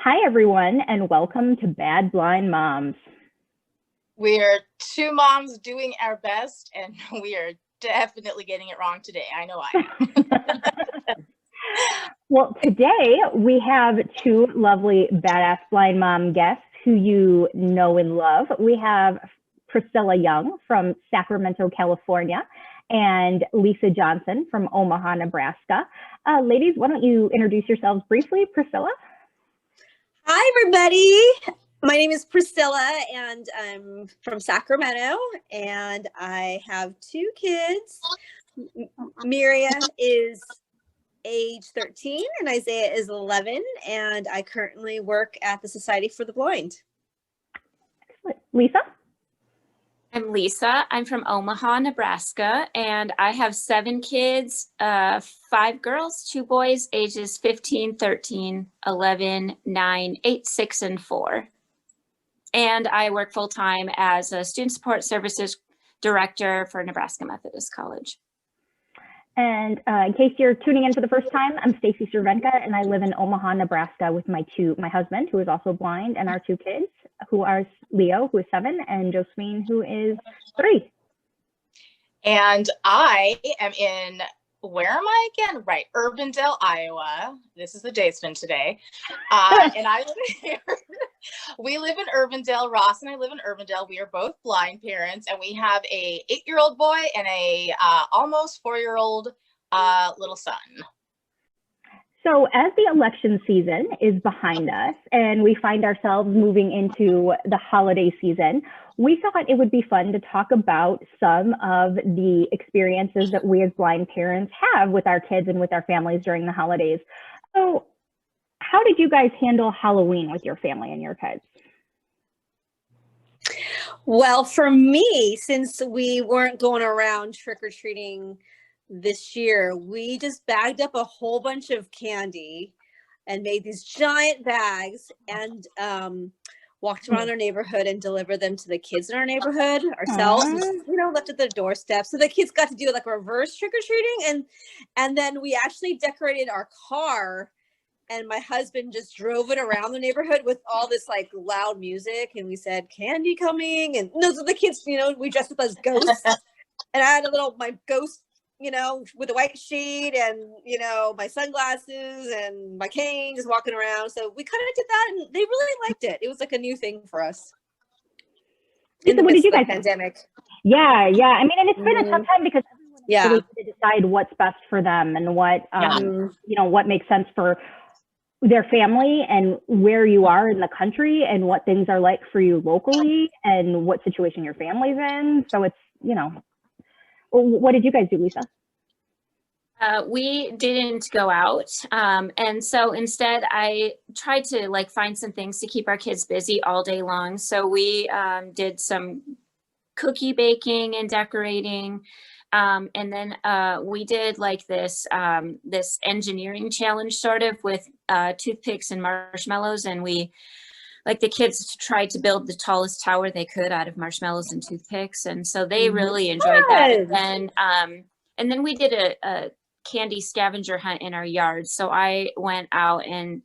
Hi, everyone, and welcome to Bad Blind Moms. We're two moms doing our best, and we are definitely getting it wrong today. I know I am. Well, today we have two lovely badass blind mom guests who you know and love. We have Priscilla Yeung from Sacramento, California, and Lisa Johnson from Omaha, Nebraska. Ladies, why don't you introduce yourselves briefly? Priscilla? Hi, everybody. My name is Priscilla, and I'm from Sacramento, and I have two kids. Miriam is age 13, and Isaiah is 11, and I currently work at the Society for the Blind. Excellent. Lisa? I'm Lisa. I'm from Omaha, Nebraska, and I have 7 kids, 5 girls, 2 boys, ages 15, 13, 11, 9, 8, 6, and 4. And I work full-time as a student support services director for Nebraska Methodist College. And in case you're tuning in for the first time, I'm Stacy Cervenka, and I live in Omaha, Nebraska with my husband, who is also blind, and our 2 kids, who are Leo, who is 7, and Josephine, who is 3. And I am in, where am I again? Right, Urbandale, Iowa. This is the day spin today. And I live here. We live in Urbandale. Ross and I live in Urbandale. We are both blind parents, and we have a 8-year-old boy and a almost 4-year-old little son. So as the election season is behind us and we find ourselves moving into the holiday season, we thought it would be fun to talk about some of the experiences that we as blind parents have with our kids and with our families during the holidays. So how did you guys handle Halloween with your family and your kids? Well, for me, since we weren't going around trick-or-treating this year, we just bagged up a whole bunch of candy and made these giant bags and walked around our neighborhood and delivered them to the kids in our neighborhood ourselves. Just, left at the doorstep. So the kids got to do like reverse trick-or-treating, and then we actually decorated our car, and my husband just drove it around the neighborhood with all this like loud music, and we said candy coming, and those are the kids, we dressed up as ghosts. And I had my ghost, with a white sheet and, my sunglasses and my cane, just walking around. So we kind of did that, and they really liked it. It was like a new thing for us. So what did you guys pandemic? Yeah. I mean, and it's been a tough time because everyone has to decide what's best for them and what, what makes sense for their family and where you are in the country and what things are like for you locally and what situation your family's in. So it's, what did you guys do, Lisa? We didn't go out. And so instead I tried to find some things to keep our kids busy all day long. So we did some cookie baking and decorating. And then we did this engineering challenge sort of with toothpicks and marshmallows. And the kids tried to build the tallest tower they could out of marshmallows and toothpicks. And so they really enjoyed that. And then we did a candy scavenger hunt in our yard. So I went out and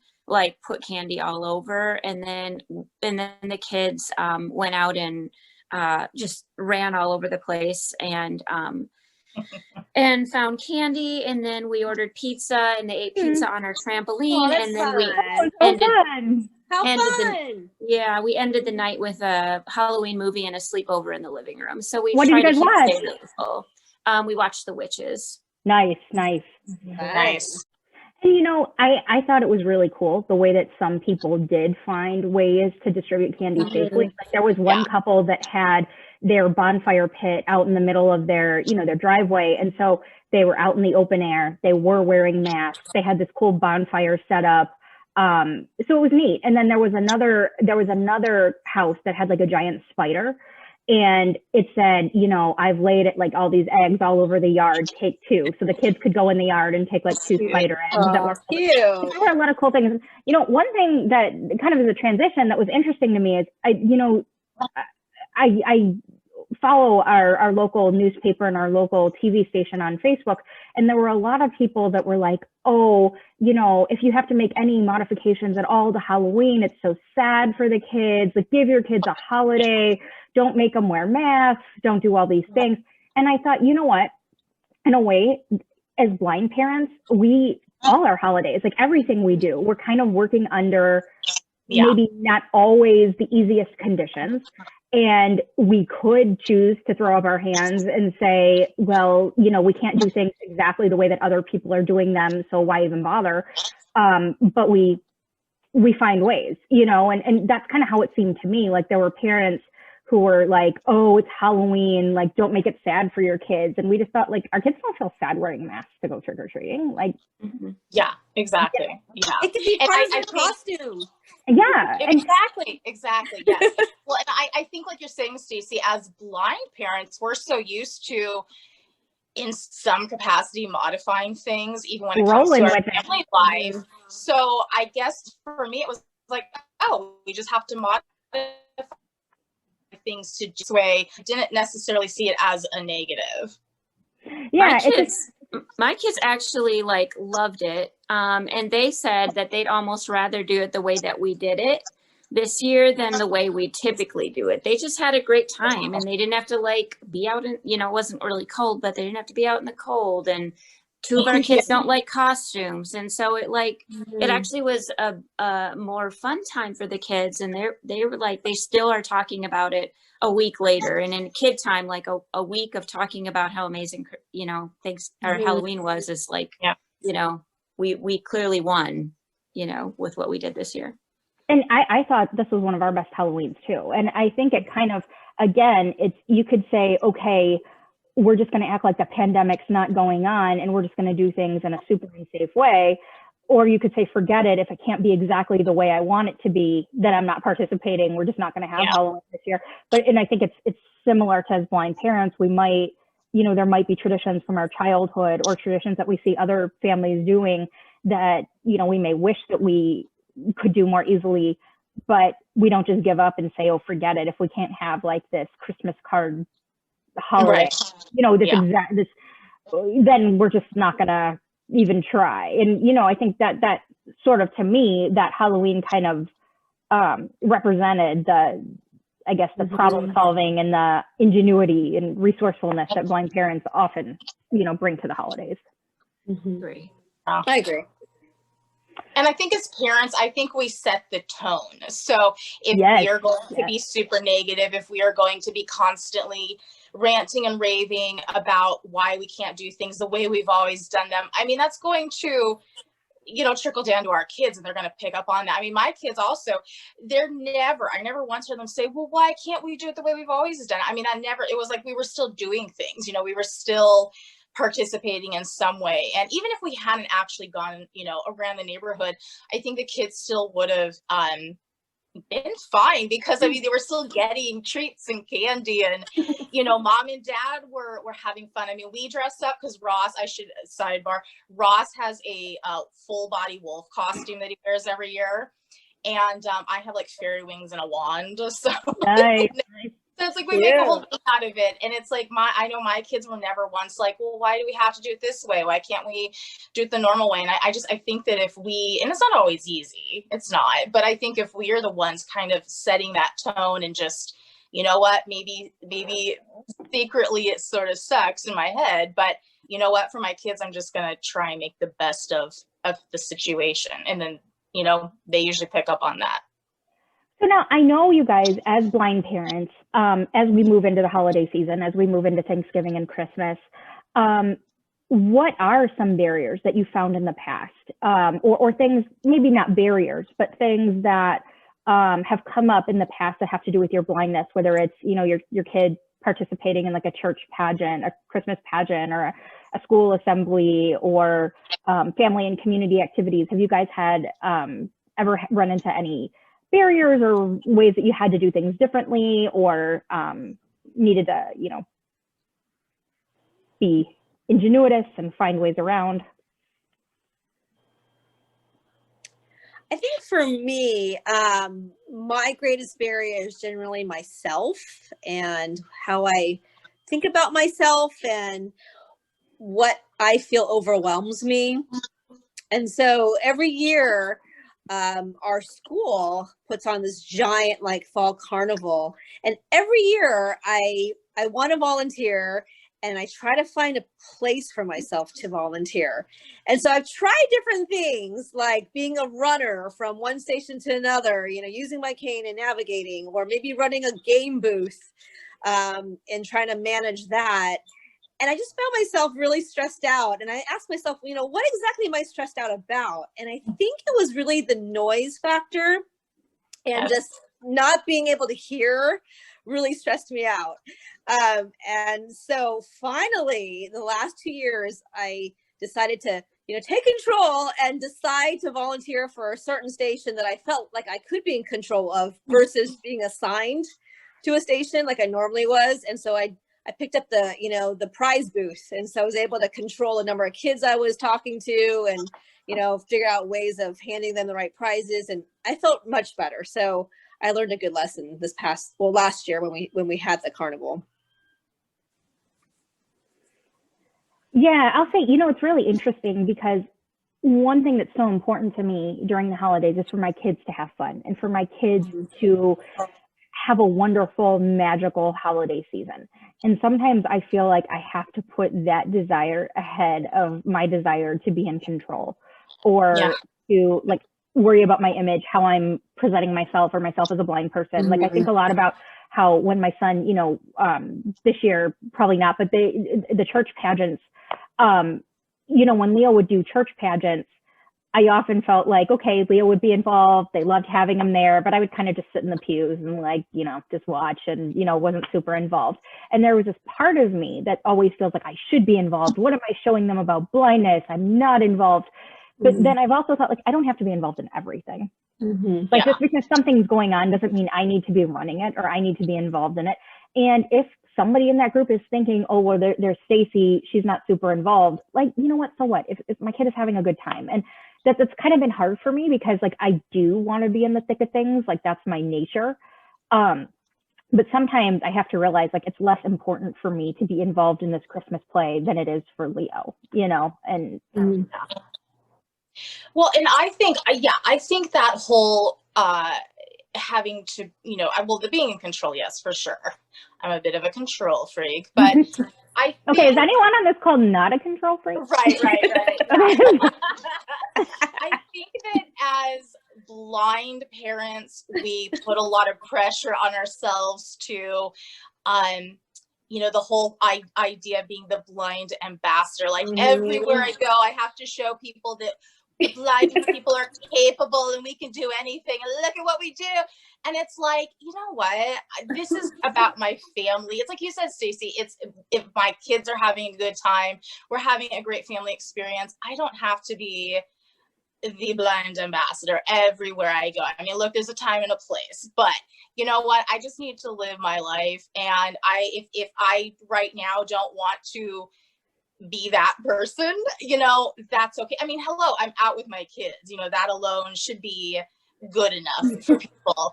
put candy all over. And then the kids went out and just ran all over the place and found candy. And then we ordered pizza, and they ate pizza on our trampoline. And then we ended the night with a Halloween movie and a sleepover in the living room. So we tried to keep it really full. We watched The Witches. Nice. Nice. And I thought it was really cool the way that some people did find ways to distribute candy safely. There was one couple that had their bonfire pit out in the middle of their driveway, and so they were out in the open air. They were wearing masks. They had this cool bonfire set up. So it was neat. And then there was another house that had a giant spider, and it said, I've laid all these eggs all over the yard, take 2. So the kids could go in the yard and take 2 spider eggs. That were cute. There were a lot of cool things. One thing that kind of is a transition that was interesting to me is I follow our local newspaper and our local TV station on Facebook. And there were a lot of people that were like, oh, you know, if you have to make any modifications at all to Halloween, it's so sad for the kids. Like, give your kids a holiday. Don't make them wear masks. Don't do all these things. And I thought, you know what? In a way, as blind parents, all our holidays, like everything we do, we're kind of working under maybe not always the easiest conditions. And we could choose to throw up our hands and say, well, you know, we can't do things exactly the way that other people are doing them, so why even bother? But we find ways, you know, and that's kind of how it seemed to me. Like, there were parents who were like, oh, it's Halloween, like, don't make it sad for your kids. And we just thought, like, our kids don't feel sad wearing masks to go trick-or-treating. Like, yeah, exactly. Yeah. It could be part of their costume. Yeah. Exactly. Yes. Well, and I think, like you're saying, Stacy, as blind parents, we're so used to, in some capacity, modifying things, even when it comes to our family life. So I guess for me, it was like, oh, we just have to modify things to this way. I didn't necessarily see it as a negative. Yeah, my kids actually like loved it. And they said that they'd almost rather do it the way that we did it this year than the way we typically do it. They just had a great time, and they didn't have to like be out in, you know, it wasn't really cold, but they didn't have to be out in the cold. And two of our kids don't like costumes. And so it like, it actually was a more fun time for the kids. And they were like, they still are talking about it a week later. And in kid time, like a week of talking about how amazing, you know, our Halloween was, is like, you know, we clearly won, you know, with what we did this year. And I thought this was one of our best Halloweens too. And I think it kind of, again, you could say, okay, we're just going to act like the pandemic's not going on and we're just going to do things in a super unsafe way. Or you could say, forget it. If it can't be exactly the way I want it to be, then I'm not participating. We're just not going to have Halloween this year. And I think it's similar to, as blind parents, we might, you know, there might be traditions from our childhood or traditions that we see other families doing that, you know, we may wish that we could do more easily, but we don't just give up and say, oh, forget it. If we can't have like this Christmas card holiday, you know, then we're just not gonna even try. And you know, I think that sort of, to me, that Halloween kind of represented the problem solving and the ingenuity and resourcefulness that blind parents often, you know, bring to the holidays. Agree. I agree. And I think as parents, I think we set the tone. So if we are going to be super negative, if we are going to be constantly ranting and raving about why we can't do things the way we've always done them, I mean, that's going to, you know, trickle down to our kids, and they're going to pick up on that. I mean, my kids also, I never once heard them say, well, why can't we do it the way we've always done it? I mean, it was like we were still doing things, you know, we were still participating in some way. And even if we hadn't actually gone, you know, around the neighborhood, I think the kids still would have been fine, because I mean, they were still getting treats and candy, and you know, mom and dad were having fun. I mean, we dressed up because Ross has a full body wolf costume that he wears every year, and I have like fairy wings and a wand, so nice. So it's like we make a whole thing out of it. And it's like, I know my kids were never once like, well, why do we have to do it this way? Why can't we do it the normal way? And I think that if we, and it's not always easy, it's not, but I think if we are the ones kind of setting that tone and just, you know what, maybe secretly it sort of sucks in my head, but you know what, for my kids, I'm just going to try and make the best of the situation. And then, you know, they usually pick up on that. So now, I know you guys, as blind parents, as we move into the holiday season, as we move into Thanksgiving and Christmas, what are some barriers that you found in the past, or things, maybe not barriers, but things that have come up in the past that have to do with your blindness, whether it's, you know, your kid participating in like a church pageant, a Christmas pageant, or a school assembly, or family and community activities? Have you guys had ever run into any barriers or ways that you had to do things differently, or needed to, you know, be ingenuitous and find ways around? I think for me, my greatest barrier is generally myself and how I think about myself and what I feel overwhelms me. And so every year, our school puts on this giant like fall carnival, and every year I want to volunteer, and I try to find a place for myself to volunteer. And so I've tried different things, like being a runner from one station to another, using my cane and navigating, or maybe running a game booth, and trying to manage that. And I just found myself really stressed out. And I asked myself, what exactly am I stressed out about? And I think it was really the noise factor, and just not being able to hear really stressed me out. And so finally, the last 2 years, I decided to, take control and decide to volunteer for a certain station that I felt like I could be in control of versus being assigned to a station like I normally was. And so I picked up the prize booth. And so I was able to control the number of kids I was talking to and, figure out ways of handing them the right prizes. And I felt much better. So I learned a good lesson last year when we had the carnival. Yeah, I'll say, it's really interesting because one thing that's so important to me during the holidays is for my kids to have fun and for my kids to have a wonderful, magical holiday season. And sometimes I feel like I have to put that desire ahead of my desire to be in control or to like worry about my image, how I'm presenting myself or myself as a blind person. Like I think a lot about how when my son, this year, probably not, but the church pageants, when Leo would do church pageants, I often felt like, okay, Leo would be involved. They loved having him there, but I would kind of just sit in the pews and just watch and, wasn't super involved. And there was this part of me that always feels like I should be involved. What am I showing them about blindness? I'm not involved. But then I've also thought I don't have to be involved in everything. Just because something's going on doesn't mean I need to be running it or I need to be involved in it. And if somebody in that group is thinking, oh, well, there's Stacy, she's not super involved. So what? If my kid is having a good time. And that's kind of been hard for me because I do want to be in the thick of things. That's my nature. But sometimes I have to realize it's less important for me to be involved in this Christmas play than it is for Leo, and well, and I think that whole having to, the being in control, yes, for sure. I'm a bit of a control freak, but I think, okay, is anyone on this call not a control freak? Right. I think that as blind parents, we put a lot of pressure on ourselves to, the whole idea of being the blind ambassador. Everywhere I go, I have to show people that blind people are capable and we can do anything. And look at what we do. And it's like, you know what? This is about my family. It's like you said, Stacy, it's if my kids are having a good time, we're having a great family experience. I don't have to be the blind ambassador everywhere I go. I mean, look, there's a time and a place, but you know what? I just need to live my life. And if I right now don't want to be that person, that's okay. I mean, hello, I'm out with my kids, that alone should be good enough for people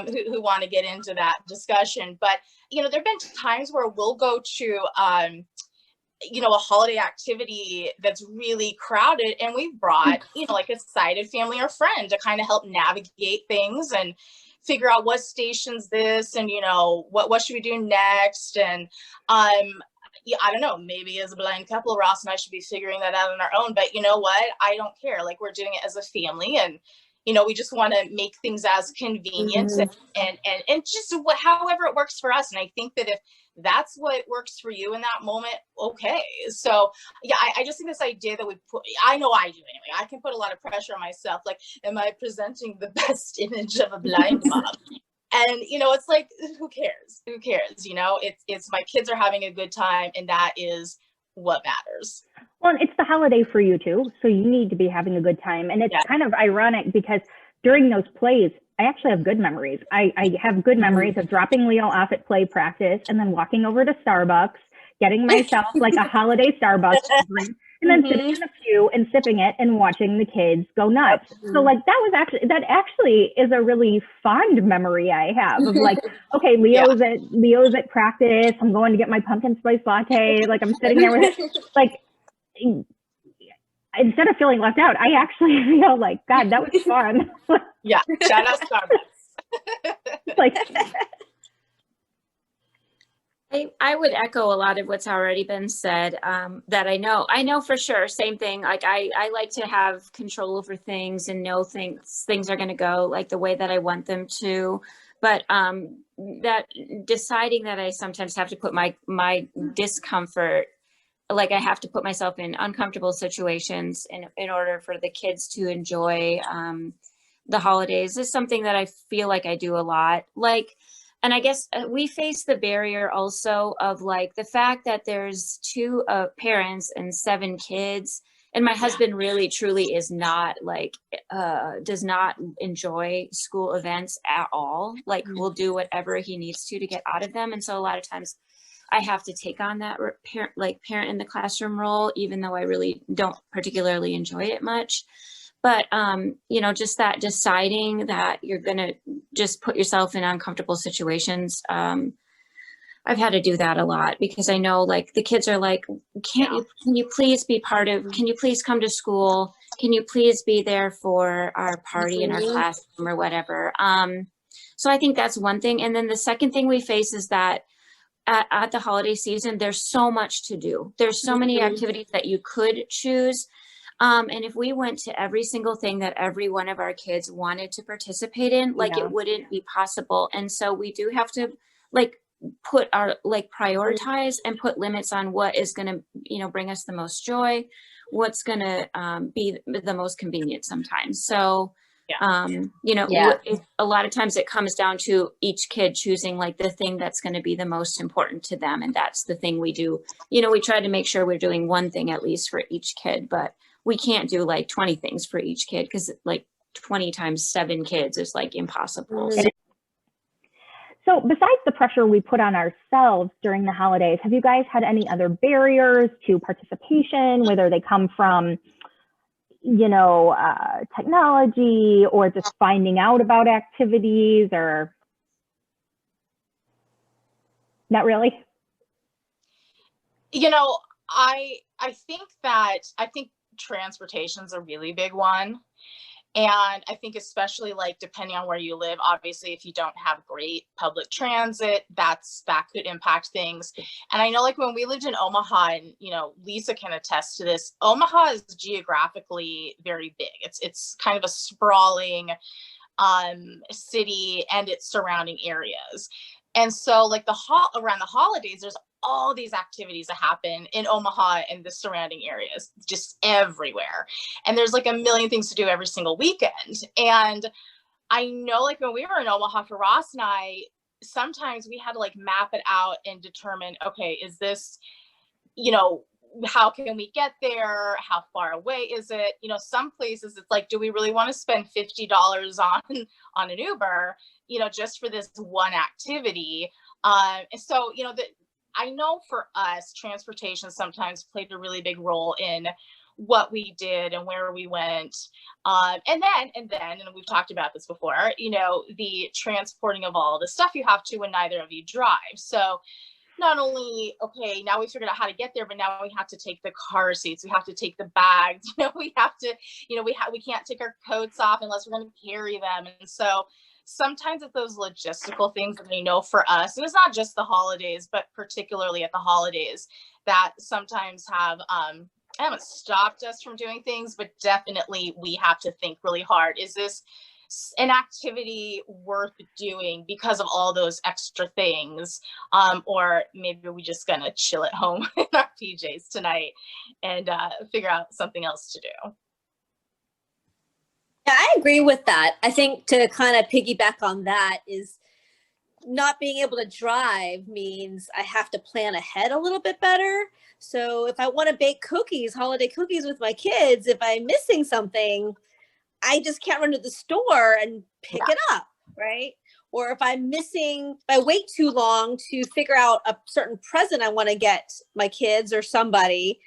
who want to get into that discussion. But, there've been times where we'll go to, a holiday activity that's really crowded and we've brought, a sighted family or friend to kind of help navigate things and figure out what station's this and, what should we do next? And, I don't know, maybe as a blind couple, Ross and I should be figuring that out on our own, but you know what? I don't care. We're doing it as a family and, we just want to make things as convenient and just however it works for us. And I think that if that's what works for you in that moment, okay. So yeah, I just think this idea that I know I do anyway, I can put a lot of pressure on myself. Am I presenting the best image of a blind mom? And, it's like, who cares? It's my kids are having a good time and that is what matters. Well, it's the holiday for you too. So you need to be having a good time. And it's kind of ironic because during those plays, I actually have good memories. I have good memories of dropping Leo off at play practice and then walking over to Starbucks, getting myself a holiday Starbucks drink, and then sitting in the pew and sipping it and watching the kids go nuts. So like that actually is a really fond memory I have of like, okay, Leo's at practice. I'm going to get my pumpkin spice latte. Like I'm sitting there with it. Like instead of feeling left out, I actually feel like, God, that was fun. Yeah, shout out Starbucks. Like, I would echo a lot of what's already been said, that I know for sure, same thing. Like I like to have control over things and know things are going to go like the way that I want them to. But that deciding that I sometimes have to put my discomfort, like I have to put myself in uncomfortable situations in order for the kids to enjoy the holidays is something that I feel like I do a lot. Like, and I guess we face the barrier also of like the fact that there's 2 parents and 7 kids. And my husband really truly is not like, does not enjoy school events at all. Like will do whatever he needs to get out of them. And so a lot of times I have to take on that parent in the classroom role, even though I really don't particularly enjoy it much. But, just that deciding that you're going to just put yourself in uncomfortable situations. I've had to do that a lot because I know like the kids are like, can you please be can you please come to school? Can you please be there for our party in our classroom or whatever? So I think that's one thing. And then the second thing we face is that at the holiday season, there's so much to do. There's so many activities that you could choose. And if we went to every single thing that every one of our kids wanted to participate in, like it wouldn't be possible. And so we do have to like put our prioritize and put limits on what is going to, bring us the most joy, what's going to be the most convenient sometimes. So, a lot of times it comes down to each kid choosing like the thing that's going to be the most important to them. And that's the thing we do. We try to make sure we're doing one thing at least for each kid, but we can't do like 20 things for each kid because like 20 times 7 kids is like impossible. So besides the pressure we put on ourselves during the holidays, have you guys had any other barriers to participation, whether they come from, technology or just finding out about activities or not really? I think transportation's a really big one. And I think especially like depending on where you live, obviously, if you don't have great public transit, that could impact things. And I know like when we lived in Omaha, and Lisa can attest to this, Omaha is geographically very big. It's kind of a sprawling city and its surrounding areas. And so like around the holidays, there's all these activities that happen in Omaha and the surrounding areas, just everywhere. And there's like a million things to do every single weekend. And I know like when we were in Omaha for Ross and I, sometimes we had to like map it out and determine, okay, is this, how can we get there? How far away is it? Some places it's like, do we really want to spend $50 on an Uber, just for this one activity? And so, I know for us, transportation sometimes played a really big role in what we did and where we went. And we've talked about this before, the transporting of all the stuff you have to when neither of you drive. So not only, okay, now we figured out how to get there, but now we have to take the car seats, we have to take the bags, we have to, we can't take our coats off unless we're going to carry them. And so sometimes it's those logistical things that I know for us, and it's not just the holidays, but particularly at the holidays, that sometimes haven't stopped us from doing things, but definitely we have to think really hard. Is this an activity worth doing because of all those extra things? Or maybe we're just gonna chill at home in our PJs tonight and figure out something else to do. Yeah, I agree with that. I think to kind of piggyback on that is not being able to drive means I have to plan ahead a little bit better. So if I want to bake holiday cookies with my kids, if I'm missing something, I just can't run to the store and pick it up, right? Or if I wait too long to figure out a certain present I want to get my kids or somebody,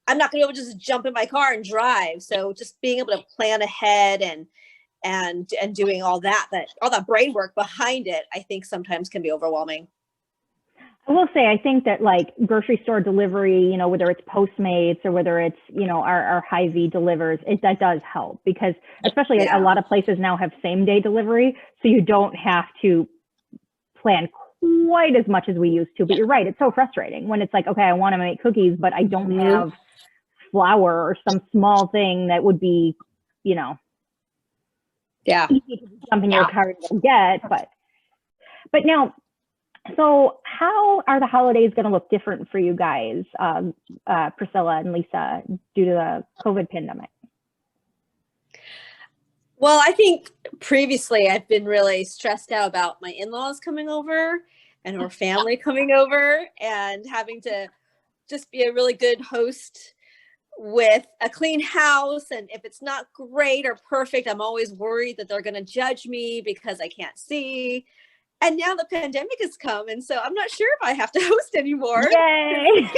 I'm not going to be able to just jump in my car and drive. So just being able to plan ahead and doing all that brain work behind it, I think sometimes can be overwhelming. I will say, I think that like grocery store delivery, you know, whether it's Postmates or whether it's, you know, our Hy-Vee delivers, that does help, because especially a lot of places now have same day delivery. So you don't have to plan quite as much as we used to. But you're right, it's so frustrating when it's like, okay, I want to make cookies, but I don't have flour or some small thing that would be, you know, easy to jump in your car and get. But now, so how are the holidays going to look different for you guys, Priscilla and Lisa, due to the COVID pandemic? Well, I think previously I've been really stressed out about my in-laws coming over and her family coming over, and having to just be a really good host with a clean house. And if it's not great or perfect, I'm always worried that they're going to judge me because I can't see. And now the pandemic has come, and so I'm not sure if I have to host anymore. Yay!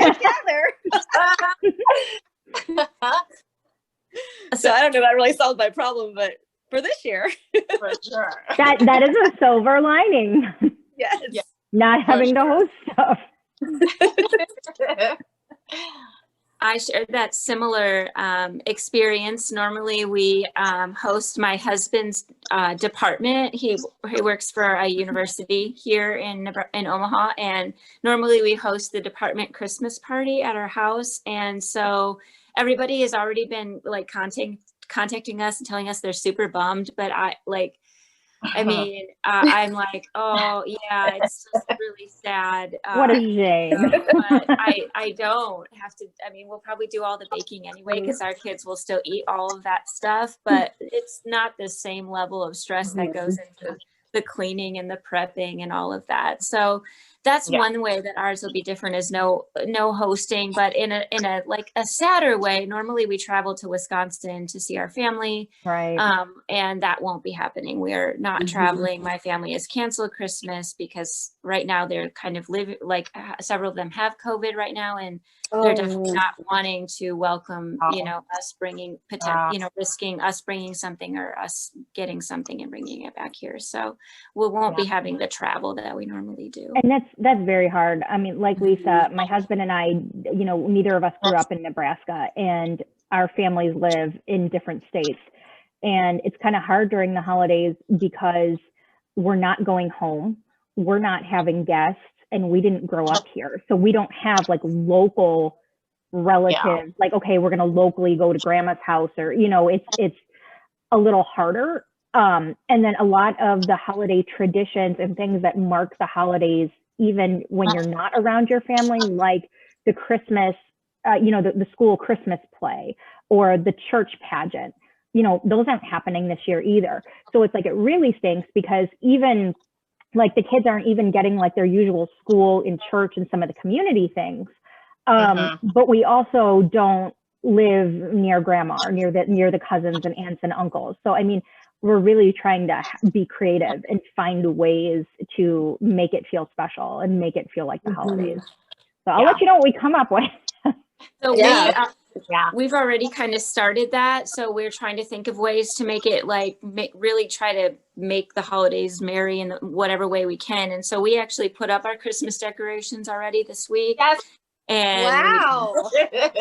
So I don't know if that really solved my problem, but for this year, For sure. That is a silver lining. yes. Yeah. Not having to host stuff. I shared that similar experience. Normally we host my husband's department. He works for a university here in Omaha, and normally we host the department Christmas party at our house. And so everybody has already been like contacting us and telling us they're super bummed, but I'm like, oh yeah, it's just really sad. What a shame. But I don't have to. I mean, we'll probably do all the baking anyway, because our kids will still eat all of that stuff, but it's not the same level of stress that goes into the cleaning and the prepping and all of that. So that's one way that ours will be different, is no hosting. But in a like a sadder way, normally we travel to Wisconsin to see our family, right? And that won't be happening. We're not traveling. My family has canceled Christmas because right now they're kind of living, like several of them have COVID right now, and they're definitely not wanting to welcome, you know, us bringing, risking us bringing something or us getting something and bringing it back here. So we won't be having the travel that we normally do. And that's very hard. I mean, like Lisa, my husband and I, you know, neither of us grew up in Nebraska, and our families live in different states. And it's kind of hard during the holidays because we're not going home, we're not having guests, and we didn't grow up here. So we don't have like local relatives, like, okay, we're going to locally go to grandma's house, or, you know, it's a little harder. And then a lot of the holiday traditions and things that mark the holidays, even when you're not around your family, like the Christmas, you know, the school Christmas play or the church pageant, you know, those aren't happening this year either. So it's like, it really stinks, because even like the kids aren't even getting like their usual school and church and some of the community things. But we also don't live near grandma or near the cousins and aunts and uncles. So, I mean, we're really trying to be creative and find ways to make it feel special and make it feel like the holidays. So I'll let you know what we come up with. So we've already kind of started that. So we're trying to think of ways to make it like, really try to make the holidays merry in whatever way we can. And so we actually put up our Christmas decorations already this week. Yes. And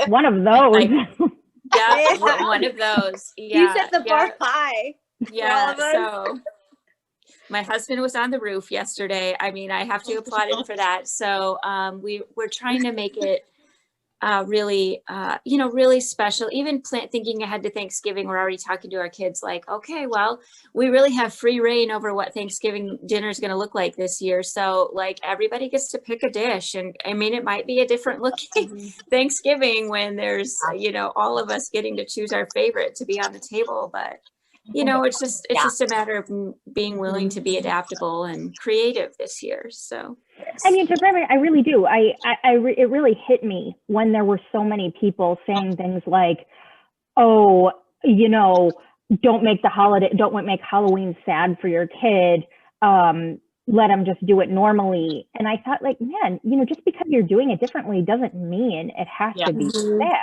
one of those. One of those. Yeah. You set the bar high. Yeah. So my husband was on the roof yesterday. I mean, I have to applaud him for that. So we're trying to make it really, really special. Even thinking ahead to Thanksgiving, we're already talking to our kids like, okay, well, we really have free reign over what Thanksgiving dinner is going to look like this year. So like everybody gets to pick a dish. And I mean, it might be a different looking Thanksgiving when there's, you know, all of us getting to choose our favorite to be on the table. But you know, it's just a matter of being willing to be adaptable and creative this year. So, I mean, to Grandma, I really do. It really hit me when there were so many people saying things like, "Oh, you know, don't make Halloween sad for your kid. let them just do it normally. And I thought, like, man, you know, just because you're doing it differently doesn't mean it has to be bad.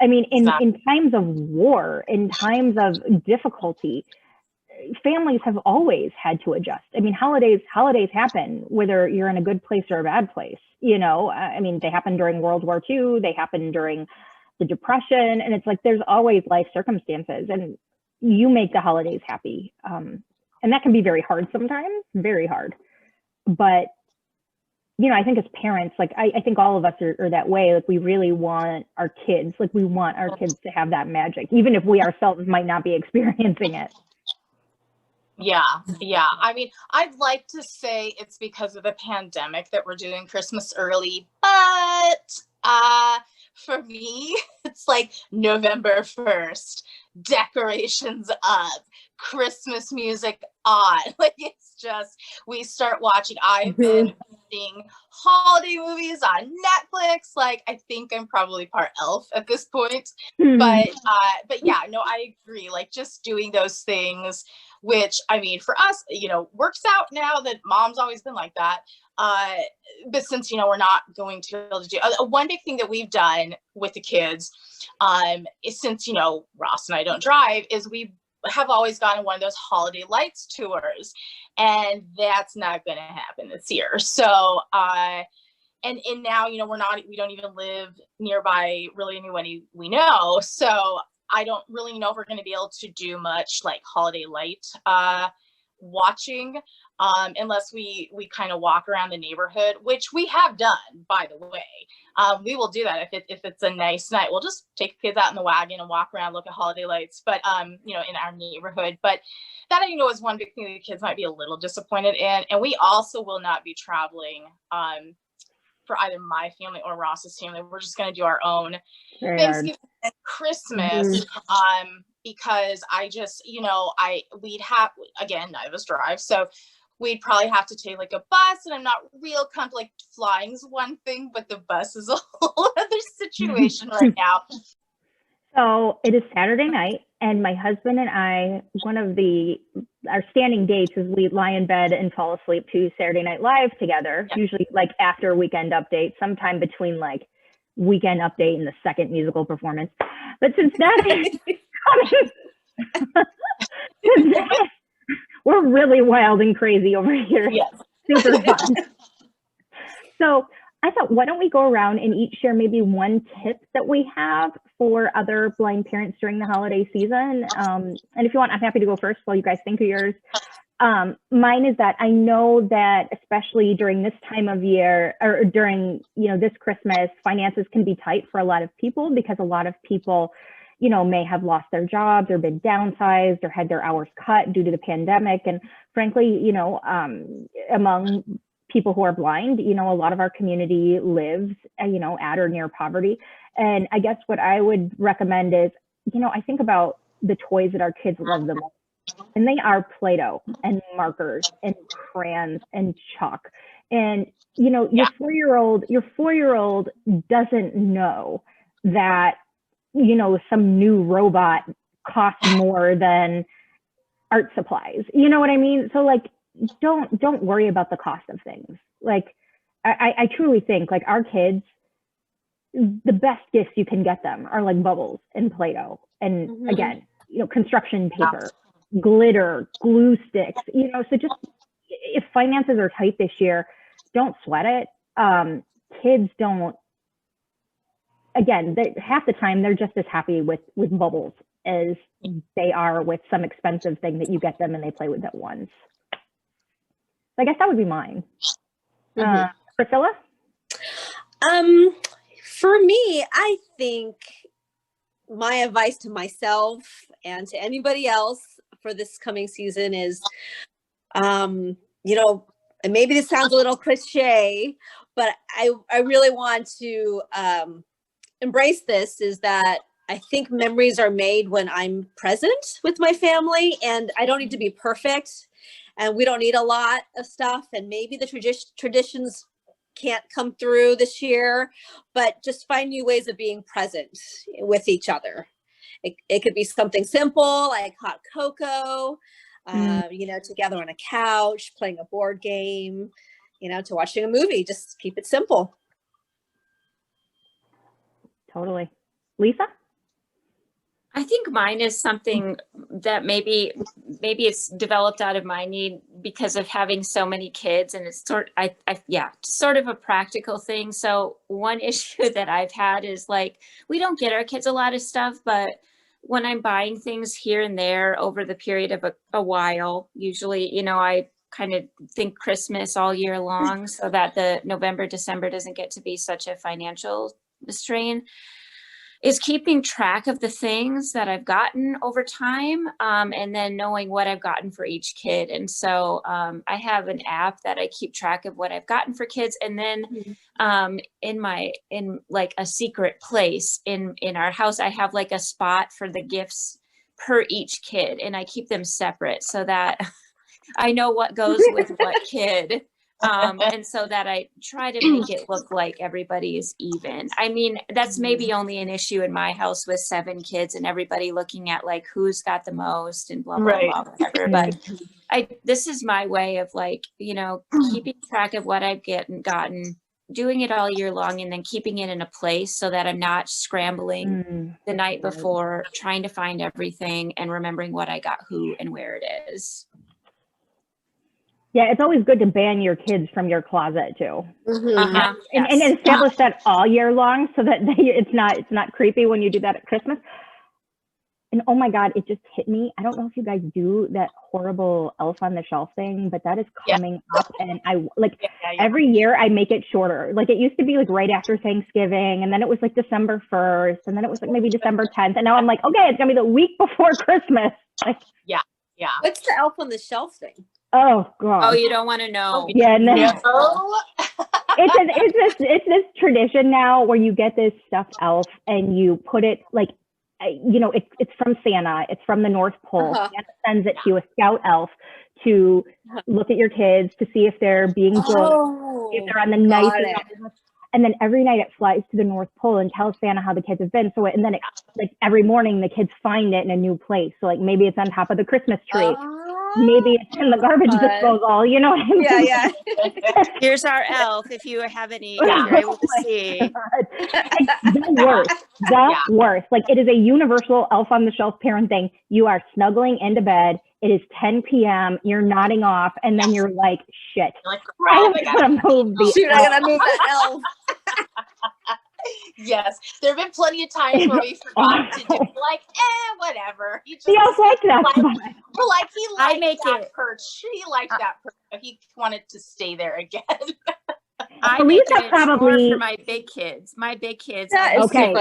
I mean, in times of war, in times of difficulty, families have always had to adjust. I mean, holidays happen whether you're in a good place or a bad place. You know, I mean, they happened during World War II, they happened during the Depression, and it's like there's always life circumstances, and you make the holidays happy. And that can be very hard sometimes, very hard. But, you know, I think as parents, like, I think all of us are that way. Like, we really want our kids, like, we want our kids to have that magic, even if we ourselves might not be experiencing it. Yeah. I mean, I'd like to say it's because of the pandemic that we're doing Christmas early, but for me, it's like November 1st, decorations up, Christmas music on. Like, it's just, we start watching. I've been watching holiday movies on Netflix. Like, I think I'm probably part elf at this point. But yeah, no, I agree. Like, just doing those things, which, I mean, for us, you know, works out now that mom's always been like that. But since, you know, we're not going to be able to do one big thing that we've done with the kids, is, since, you know, Ross and I don't drive, is we have always gone on one of those holiday lights tours, and that's not going to happen this year. So, and now, you know, we don't even live nearby really anybody we know. So I don't really know if we're going to be able to do much like holiday light watching, unless we kind of walk around the neighborhood, which we have done, by the way. We will do that if it's a nice night. We'll just take the kids out in the wagon and walk around, look at holiday lights, but you know, in our neighborhood. But that, I know, is one big thing that the kids might be a little disappointed in. And we also will not be traveling for either my family or Ross's family. We're just going to do our own Thanksgiving and Christmas, because I just, you know, we'd have, again, none of us drive, so we'd probably have to take like a bus, and I'm not real comfortable. Like, flying's one thing, but the bus is a whole other situation right now. So it is Saturday night, and my husband and I, our standing dates is we lie in bed and fall asleep to Saturday Night Live together, usually like after Weekend Update, sometime between like Weekend Update and the second musical performance. But since that we're really wild and crazy over here. Yes. Super fun. So I thought, why don't we go around and each share maybe one tip that we have for other blind parents during the holiday season. And if you want, I'm happy to go first while you guys think of yours. Mine is that I know that especially during this time of year, or during, you know, this Christmas, finances can be tight for a lot of people, because a lot of people, you know, may have lost their jobs or been downsized or had their hours cut due to the pandemic. And frankly, you know, among people who are blind, you know, a lot of our community lives, you know, at or near poverty. And I guess what I would recommend is, you know, I think about the toys that our kids love the most, and they are Play-Doh and markers and crayons and chalk. And, you know, your 4-year-old doesn't know that, you know, some new robot costs more than art supplies. You know what I mean? So like, don't worry about the cost of things. Like, I truly think, like, our kids, the best gifts you can get them are like bubbles and Play-Doh, and again, you know, construction paper, glitter, glue sticks, you know. So just, if finances are tight this year, don't sweat it. Kids don't, again, half the time they're just as happy with bubbles as they are with some expensive thing that you get them and they play with it once. I guess that would be mine. Priscilla? For me, I think my advice to myself and to anybody else for this coming season is, you know, and maybe this sounds a little cliche, but I really want to embrace this, is that I think memories are made when I'm present with my family, and I don't need to be perfect, and we don't need a lot of stuff, and maybe the traditions can't come through this year, but just find new ways of being present with each other. It could be something simple like hot cocoa, together on a couch, playing a board game, to watching a movie. Just keep it simple. Totally. Lisa? I think mine is something that maybe it's developed out of my need because of having so many kids, and it's sort of a practical thing. So one issue that I've had is like, we don't get our kids a lot of stuff, but when I'm buying things here and there over the period of a while, usually, I kind of think Christmas all year long so that the November, December doesn't get to be such a financial strain, is keeping track of the things that I've gotten over time, and then knowing what I've gotten for each kid. And so I have an app that I keep track of what I've gotten for kids. And then in like a secret place in our house, I have like a spot for the gifts per each kid, and I keep them separate so that I know what goes with what kid. And so that I try to make it look like everybody is even. I mean, that's maybe only an issue in my house with 7 kids and everybody looking at like who's got the most and blah, blah, blah, whatever. But this is my way of like, keeping track of what I've gotten, doing it all year long, and then keeping it in a place so that I'm not scrambling the night before, trying to find everything and remembering what I got who and where it is. Yeah, it's always good to ban your kids from your closet too, Uh-huh. and establish that all year long so that it's not creepy when you do that at Christmas. And oh my God, it just hit me. I don't know if you guys do that horrible Elf on the Shelf thing, but that is coming up, and I every year I make it shorter. Like it used to be like right after Thanksgiving, and then it was like December 1st, and then it was like maybe December 10th, and now I'm like, okay, it's gonna be the week before Christmas. Like, yeah. What's the Elf on the Shelf thing? Oh God. Oh, you don't want to know. Yeah, no. It's this tradition now where you get this stuffed elf and you put it like, it's from Santa. It's from the North Pole. Santa sends it to you, a scout elf, to look at your kids to see if they're being good, if they're on the nice. And then every night it flies to the North Pole and tells Santa how the kids have been. So and then like every morning the kids find it in a new place. So like maybe it's on top of the Christmas tree. Maybe it's in the garbage disposal, you know what I mean? Yeah. Here's our elf if you have any, if you're able to see. The worst. Like it is a universal Elf on the Shelf parent thing. You are snuggling into bed. It is 10 p.m. You're nodding off, and then you're like, shit. You're like, I gotta move the I gotta move that elf. Yes, there have been plenty of times where we forgot to do like, whatever. He just the elf liked that. He liked that perch. He liked that perch. He wanted to stay there again. I make it probably for my big kids. My big kids. That is okay,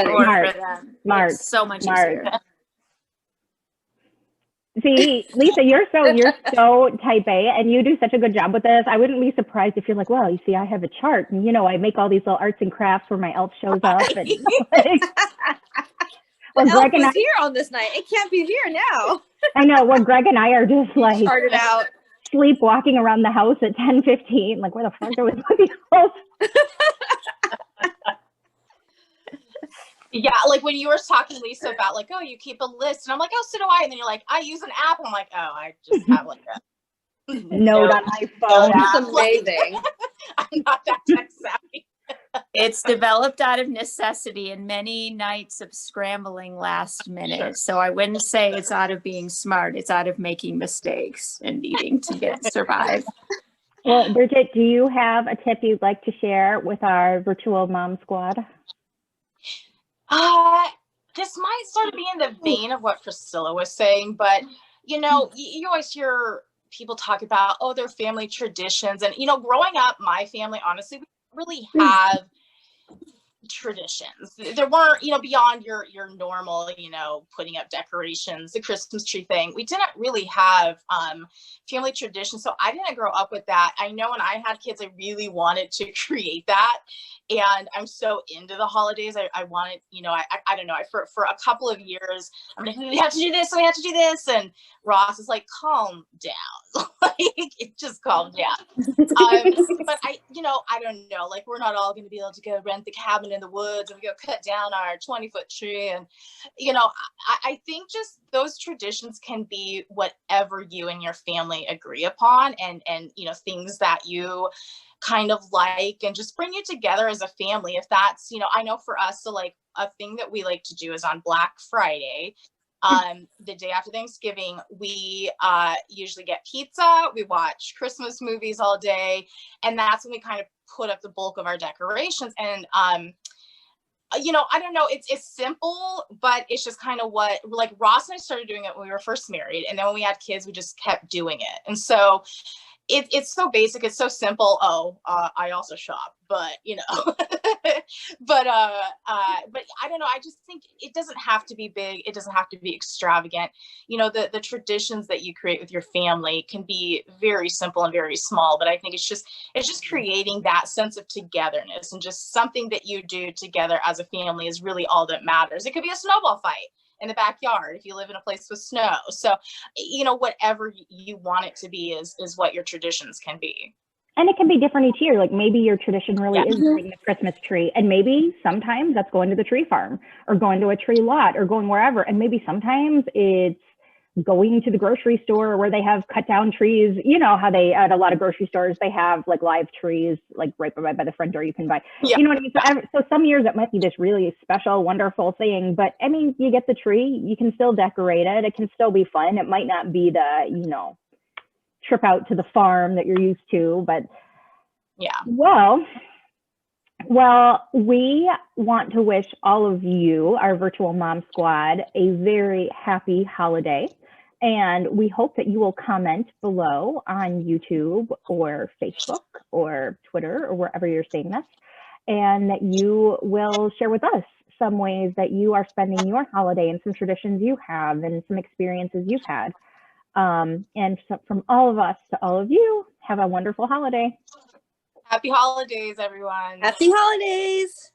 smart. It's so much easier. See, Lisa, you're so type A, and you do such a good job with this. I wouldn't be surprised if you're like, well, you see, I have a chart, and I make all these little arts and crafts where my elf shows up. And well, Greg and I here on this night. It can't be here now. I know. Well, Greg and I are just like started out sleepwalking around the house at 10:15. Like, where the fuck are we putting clothes? Yeah, like when you were talking, Lisa, about like, oh, you keep a list, and I'm like, oh, so do I. And then you're like, I use an app. I'm like, oh, I just have like a note on my phone. That's amazing. I'm not that tech savvy. It's developed out of necessity and many nights of scrambling last minute. Sure. So I wouldn't say it's out of being smart. It's out of making mistakes and needing to survive. Well, Bridgit, do you have a tip you'd like to share with our virtual mom squad? This might sort of be in the vein of what Priscilla was saying, but you always hear people talk about, oh, their family traditions. And, growing up, my family, honestly, we really have traditions. There weren't, beyond your normal, putting up decorations, the Christmas tree thing. We didn't really have family traditions. So I didn't grow up with that. I know when I had kids, I really wanted to create that. And I'm so into the holidays. I wanted, I don't know, for a couple of years, I'm like, we have to do this, we have to do this. And Ross is like, calm down. like it just calmed down. But I don't know, like we're not all going to be able to go rent the cabin in the woods and we go cut down our 20-foot tree. And, I think just those traditions can be whatever you and your family agree upon, and things that you kind of like, and just bring you together as a family. If that's, I know for us, so like a thing that we like to do is on Black Friday, the day after Thanksgiving, we usually get pizza, we watch Christmas movies all day, and that's when we kind of put up the bulk of our decorations. And I don't know, it's simple, but it's just kind of what, like Ross and I started doing it when we were first married, and then when we had kids, we just kept doing it. And so it's so basic, it's so simple. I also shop, but but I don't know, I just think it doesn't have to be big, it doesn't have to be extravagant. The traditions that you create with your family can be very simple and very small, but I think it's just creating that sense of togetherness, and just something that you do together as a family is really all that matters. It could be a snowball fight in the backyard if you live in a place with snow. So, whatever you want it to be is what your traditions can be. And it can be different each year. Like maybe your tradition really is doing the Christmas tree, and maybe sometimes that's going to the tree farm or going to a tree lot or going wherever. And maybe sometimes it's going to the grocery store where they have cut down trees. You know how they, at a lot of grocery stores, they have like live trees, like right by the front door you can buy. Yeah. You know what I mean? So some years it might be this really special, wonderful thing, but I mean, you get the tree, you can still decorate it. It can still be fun. It might not be the, trip out to the farm that you're used to, but yeah. Well, we want to wish all of you, our virtual mom squad, a very happy holiday. And we hope that you will comment below on YouTube or Facebook or Twitter or wherever you're seeing this, and that you will share with us some ways that you are spending your holiday and some traditions you have and some experiences you've had. And so from all of us to all of you, have a wonderful holiday. Happy holidays, everyone. Happy holidays.